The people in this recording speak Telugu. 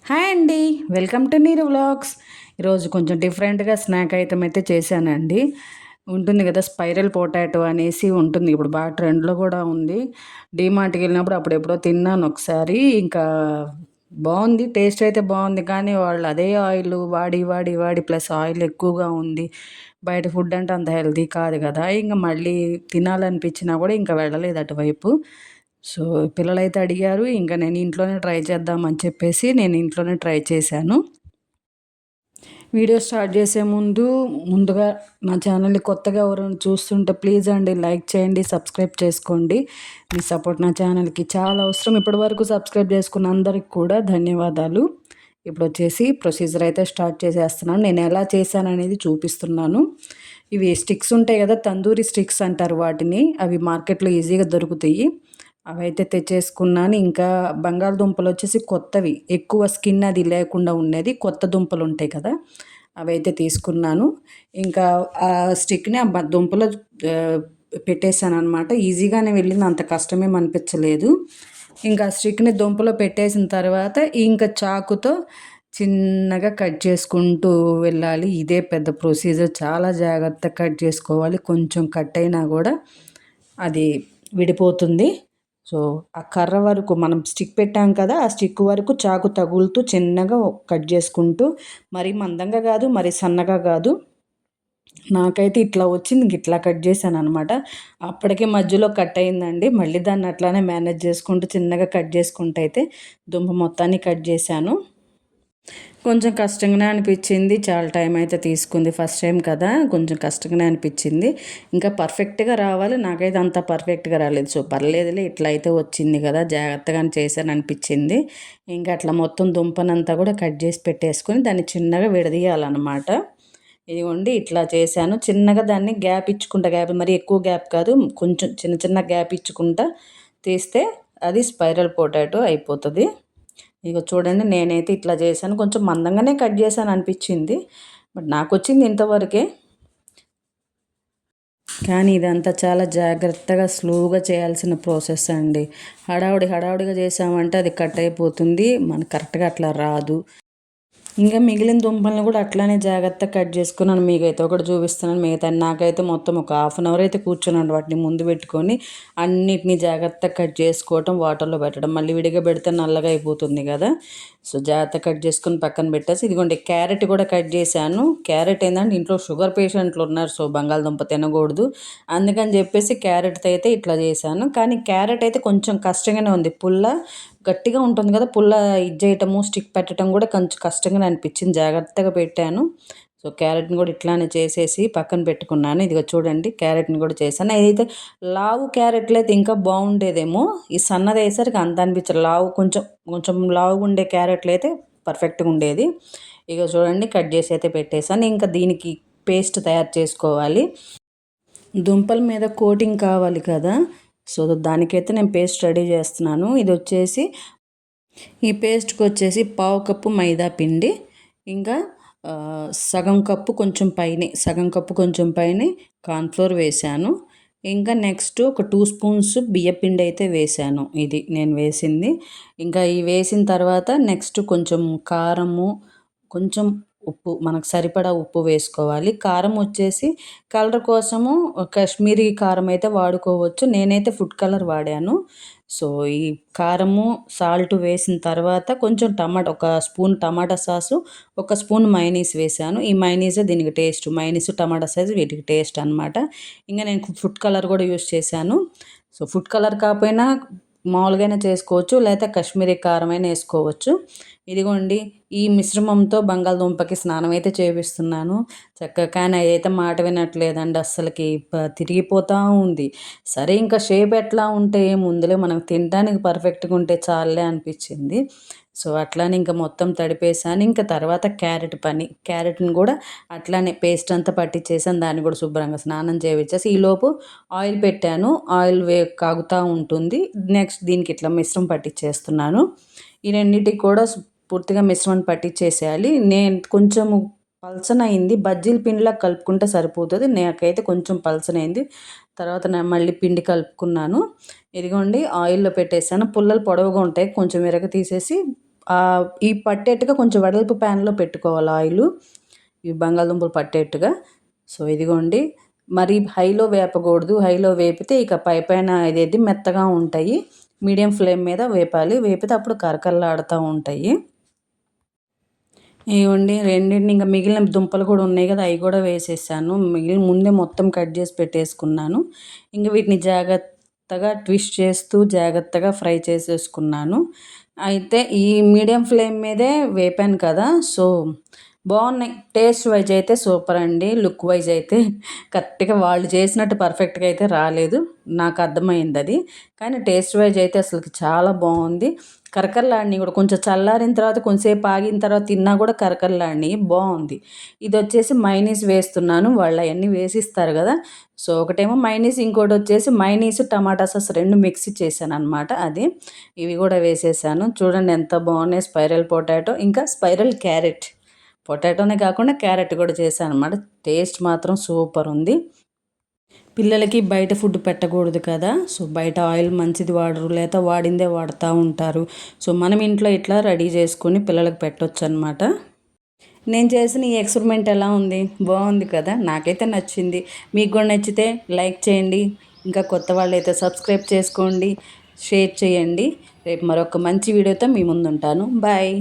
హాయ్ అండి. వెల్కమ్ టు నీరు వ్లాగ్స్. ఈరోజు కొంచెం డిఫరెంట్గా స్నాక్ ఐటమ్ అయితే చేశానండి. ఉంటుంది కదా స్పైరల్ పొటాటో అనేసి ఉంటుంది, ఇప్పుడు బాగా ట్రెండ్లో కూడా ఉంది. డీమార్ట్కి వెళ్ళినప్పుడు అప్పుడెప్పుడో తిన్నాను ఒకసారి. ఇంకా బాగుంది, టేస్ట్ అయితే బాగుంది, కానీ వాళ్ళు అదే ఆయిల్ వాడి వాడి వాడి ప్లస్ ఆయిల్ ఎక్కువగా ఉంది. బయట ఫుడ్ అంటే అంత హెల్తీ కాదు కదా, ఇంకా మళ్ళీ తినాలనిపించినా కూడా ఇంకా వెళ్ళలేదు అటువైపు. సో పిల్లలైతే అడిగారు, ఇంకా నేను ఇంట్లోనే ట్రై చేద్దామని చెప్పేసి నేను ఇంట్లోనే ట్రై చేశాను. వీడియో స్టార్ట్ చేసే ముందుగా నా ఛానల్ని కొత్తగా ఎవరైనా చూస్తుంటే ప్లీజ్ అండి లైక్ చేయండి, సబ్స్క్రైబ్ చేసుకోండి. మీ సపోర్ట్ నా ఛానల్కి చాలా అవసరం. ఇప్పటివరకు సబ్స్క్రైబ్ చేసుకున్న అందరికి కూడా ధన్యవాదాలు. ఇప్పుడు వచ్చేసి ప్రొసీజర్ అయితే స్టార్ట్ చేసేస్తున్నాను. నేను ఎలా చేశాను అనేది చూపిస్తున్నాను. ఇవి స్టిక్స్ ఉంటాయి కదా, తందూరి స్టిక్స్ అంటారు వాటిని. అవి మార్కెట్లో ఈజీగా దొరుకుతాయి. అవైతే తెచ్చేసుకున్నాను. ఇంకా బంగాళదుంపలు వచ్చేసి కొత్తవి, ఎక్కువ స్కిన్ అది లేకుండా ఉండేది, కొత్త దుంపలు ఉంటాయి కదా, అవైతే తీసుకున్నాను. ఇంకా ఆ స్టిక్ని ఆ దుంపలో పెట్టేశాను అనమాట. ఈజీగానే వెళ్ళింది, అంత కష్టమేం అనిపించలేదు. ఇంకా స్టిక్ని దుంపలో పెట్టేసిన తర్వాత ఇంకా చాకుతో చిన్నగా కట్ చేసుకుంటూ వెళ్ళాలి. ఇదే పెద్ద ప్రొసీజర్, చాలా జాగ్రత్తగా కట్ చేసుకోవాలి. కొంచెం కట్ అయినా కూడా అది విడిపోతుంది. సో ఆ కర్ర వరకు మనం స్టిక్ పెట్టాం కదా, ఆ స్టిక్ వరకు చాకు తగులుతూ చిన్నగా కట్ చేసుకుంటూ, మరీ మందంగా కాదు మరీ సన్నగా కాదు, నాకైతే ఇట్లా వచ్చింది. ఇట్లా కట్ చేశాను అనమాట. అప్పటికే మధ్యలో కట్ అయిందండి. మళ్ళీ దాన్ని అట్లానే మేనేజ్ చేసుకుంటూ చిన్నగా కట్ చేసుకుంటూ అయితే దుంప మొత్తాన్ని కట్ చేశాను. కొంచెం కష్టంగానే అనిపించింది, చాలా టైం అయితే తీసుకుంది. ఫస్ట్ టైం కదా, కొంచెం కష్టంగానే అనిపించింది. ఇంకా పర్ఫెక్ట్గా రావాలి, నాకైతే అంత పర్ఫెక్ట్గా రాలేదు. సో పర్లేదులే, ఇట్లా అయితే వచ్చింది కదా, జాగ్రత్తగానే చేశాను అనిపించింది. ఇంకా అట్లా మొత్తం దుంపనంతా కూడా కట్ చేసి పెట్టేసుకొని దాన్ని చిన్నగా విడదీయాలన్నమాట. ఇదిగోండి ఇట్లా చేశాను. చిన్నగా దాన్ని గ్యాప్ ఇచ్చుకుంటా, గ్యాప్ మరి ఎక్కువ గ్యాప్ కాదు, కొంచెం చిన్న చిన్న గ్యాప్ ఇచ్చుకుంటా తీస్తే అది స్పైరల్ పొటాటో అయిపోతుంది. ఇక చూడండి, నేనైతే ఇట్లా చేశాను. కొంచెం మందంగానే కట్ చేశాను అనిపించింది, బట్ నాకు వచ్చింది ఇంతవరకే. కానీ ఇదంతా చాలా జాగ్రత్తగా స్లోగా చేయాల్సిన ప్రాసెస్ అండి. హడావుడిగా చేసామంటే అది కట్ అయిపోతుంది, మనకు కరెక్ట్గా అట్లా రాదు. ఇంకా మిగిలిన దుంపలను కూడా అట్లానే జాగ్రత్తగా కట్ చేసుకున్నాను. మీకైతే ఒకటి చూపిస్తున్నాను, మిగతా నాకైతే మొత్తం ఒక హాఫ్ అన్ అవర్ అయితే కూర్చున్నాను వాటిని ముందు పెట్టుకొని. అన్నిటినీ జాగ్రత్తగా కట్ చేసుకోవటం, వాటర్లో పెట్టడం, మళ్ళీ విడిగా పెడితే నల్లగా అయిపోతుంది కదా. సో జాగ్రత్తగా కట్ చేసుకొని పక్కన పెట్టేసి, ఇదిగోండి క్యారెట్ కూడా కట్ చేశాను. క్యారెట్ ఏంటంటే ఇంట్లో షుగర్ పేషెంట్లు ఉన్నారు, సో బంగాళదుంప తినకూడదు, అందుకని చెప్పేసి క్యారెట్తో అయితే ఇట్లా చేశాను. కానీ క్యారెట్ అయితే కొంచెం కష్టంగానే ఉంది, పుల్ల గట్టిగా ఉంటుంది కదా, పుల్ల ఇది చేయటము స్టిక్ పెట్టడం కూడా కొంచెం కష్టంగానే అనిపించింది. జాగ్రత్తగా పెట్టాను. సో క్యారెట్ని కూడా ఇట్లానే చేసేసి పక్కన పెట్టుకున్నాను. ఇదిగో చూడండి, క్యారెట్ని కూడా చేశాను. ఏదైతే లావు క్యారెట్లు అయితే ఇంకా బాగుండేదేమో, ఈ సన్నది వేసరికి అంత అనిపించదు. లావు కొంచెం కొంచెం లావుగా ఉండే క్యారెట్లు అయితే పర్ఫెక్ట్గా ఉండేది. ఇక చూడండి, కట్ చేసి అయితే పెట్టేశాను. ఇంకా దీనికి పేస్ట్ తయారు చేసుకోవాలి. దుంపల మీద కోటింగ్ కావాలి కదా, సో దానికైతే నేను పేస్ట్ రెడీ చేస్తున్నాను. ఇది వచ్చేసి, ఈ పేస్ట్కి వచ్చేసి పావు కప్పు మైదా పిండి, ఇంకా సగం కప్పు కొంచెం పైనే కార్న్ఫ్లోర్ వేశాను. ఇంకా నెక్స్ట్ ఒక 2 స్పూన్స్ బియ్యపిండి అయితే వేశాను. ఇది నేను వేసింది. ఇంకా ఇవి వేసిన తర్వాత నెక్స్ట్ కొంచెం కారము, కొంచెం ఉప్పు, మనకు సరిపడా ఉప్పు వేసుకోవాలి. కారం వచ్చేసి కలర్ కోసము కాశ్మీరీ కారం అయితే వాడుకోవచ్చు, నేనైతే ఫుడ్ కలర్ వాడాను. సో ఈ కారము సాల్ట్ వేసిన తర్వాత కొంచెం ఒక స్పూన్ టమాటా సాసు, ఒక స్పూన్ మైనీస్ వేసాను. ఈ మైనీసే దీనికి టేస్ట్, మైనీస్ టమాటా సాస్ వీటికి టేస్ట్ అనమాట. ఇంకా నేను ఫుడ్ కలర్ కూడా యూస్ చేశాను. సో ఫుడ్ కలర్ కాకపోయినా మామూలుగానే చేసుకోవచ్చు, లేకపోతే కాశ్మీరీ కారమైనా వేసుకోవచ్చు. ఇదిగోండి, ఈ మిశ్రమంతో బంగాళదుంపకి స్నానం అయితే చేపిస్తున్నాను చక్కగా. కానీ అయితే మాట వినట్లేదండి, అస్సలకి తిరిగిపోతూ ఉంది. సరే ఇంకా షేప్ ఎట్లా ఉంటే ఏముందిలే, మనకు తినడానికి పర్ఫెక్ట్గా ఉంటే చాలే అనిపించింది. సో అట్లానే ఇంకా మొత్తం తడిపేసాను. ఇంకా తర్వాత క్యారెట్ని కూడా అట్లానే పేస్ట్ అంతా పట్టించేసాను, దాన్ని కూడా శుభ్రంగా స్నానం చేయించేసి ఈలోపు ఆయిల్ పెట్టాను. ఆయిల్ కాగుతూ ఉంటుంది. నెక్స్ట్ దీనికి ఇట్లా మిశ్రమం పట్టించేస్తున్నాను. ఈ రెండింటికి కూడా పూర్తిగా మిశ్రమం పట్టించేసేయాలి. నేను కొంచెము పల్చనైంది, బజ్జీల పిండిలా కలుపుకుంటే సరిపోతుంది, నాకైతే కొంచెం పల్చనైంది. తర్వాత నేను మళ్ళీ పిండి కలుపుకున్నాను. ఇదిగోండి, ఆయిల్లో పెట్టేసాను. పుల్లలు పొడవుగా ఉంటాయి, కొంచెం తీసేసి ఈ పట్టేట్టుగా కొంచెం వెడల్పు ప్యాన్లో పెట్టుకోవాలి ఆయిల్, ఈ బంగాళదుంపలు పట్టేట్టుగా. సో ఇదిగోండి, మరి హైలో వేపకూడదు. హైలో వేపితే ఇక పైన ఇదేది మెత్తగా ఉంటాయి. మీడియం ఫ్లేమ్ మీద వేపాలి. వేపితే అప్పుడు కరకరలాడుతూ ఉంటాయి. ఇవ్వండి రెండింటిని, ఇంకా మిగిలిన దుంపలు కూడా ఉన్నాయి కదా, అవి కూడా వేసేసాను. మిగిలిన ముందే మొత్తం కట్ చేసి పెట్టేసుకున్నాను. ఇంక వీటిని జాగ్రత్తగా ట్విస్ట్ చేస్తూ జాగ్రత్తగా ఫ్రై చేసేసుకున్నాను. అయితే ఈ మీడియం ఫ్లేమ్ మీదే వేపాను కదా, సో బాగున్నాయి. టేస్ట్ వైజ్ అయితే సూపర్ అండి. లుక్ వైజ్ అయితే కరెక్ట్గా వాళ్ళు చేసినట్టు పర్ఫెక్ట్గా అయితే రాలేదు, నాకు అర్థమైంది అది. కానీ టేస్ట్ వైజ్ అయితే అసలు చాలా బాగుంది. కరకరలాడిని కూడా, కొంచెం చల్లారిన తర్వాత కొంచెంసేపు ఆగిన తర్వాత తిన్నా కూడా కరకరలాడిని, బాగుంది. ఇది వచ్చేసి మైనీస్ వేస్తున్నాను. వాళ్ళు అవన్నీ వేసిస్తారు కదా, సో ఒకటేమో మైనీస్, ఇంకోటి వచ్చేసి మైనీస్ టమాటా సాస్ రెండు మిక్స్ చేశాను అనమాట. అది ఇవి కూడా వేసేసాను. చూడండి ఎంత బాగున్నాయి. స్పైరల్ పొటాటో ఇంకా స్పైరల్ క్యారెట్, పొటాటోనే కాకుండా క్యారెట్ కూడా చేశాను అనమాట. టేస్ట్ మాత్రం సూపర్ ఉంది. పిల్లలకి బయట ఫుడ్ పెట్టకూడదు కదా, సో బయట ఆయిల్ మంచిది వాడరు, లేదా వాడిందే వాడుతూ ఉంటారు. సో మనం ఇంట్లో ఇట్లా రెడీ చేసుకొని పిల్లలకి పెట్టవచ్చు అనమాట. నేను చేసిన ఈ ఎక్స్పెరిమెంట్ ఎలా ఉంది? బాగుంది కదా, నాకైతే నచ్చింది. మీకు కూడా నచ్చితే లైక్ చేయండి, ఇంకా కొత్త వాళ్ళు అయితే సబ్స్క్రైబ్ చేసుకోండి, షేర్ చేయండి. రేపు మరొక మంచి వీడియోతో మీ ముందు ఉంటాను. బాయ్.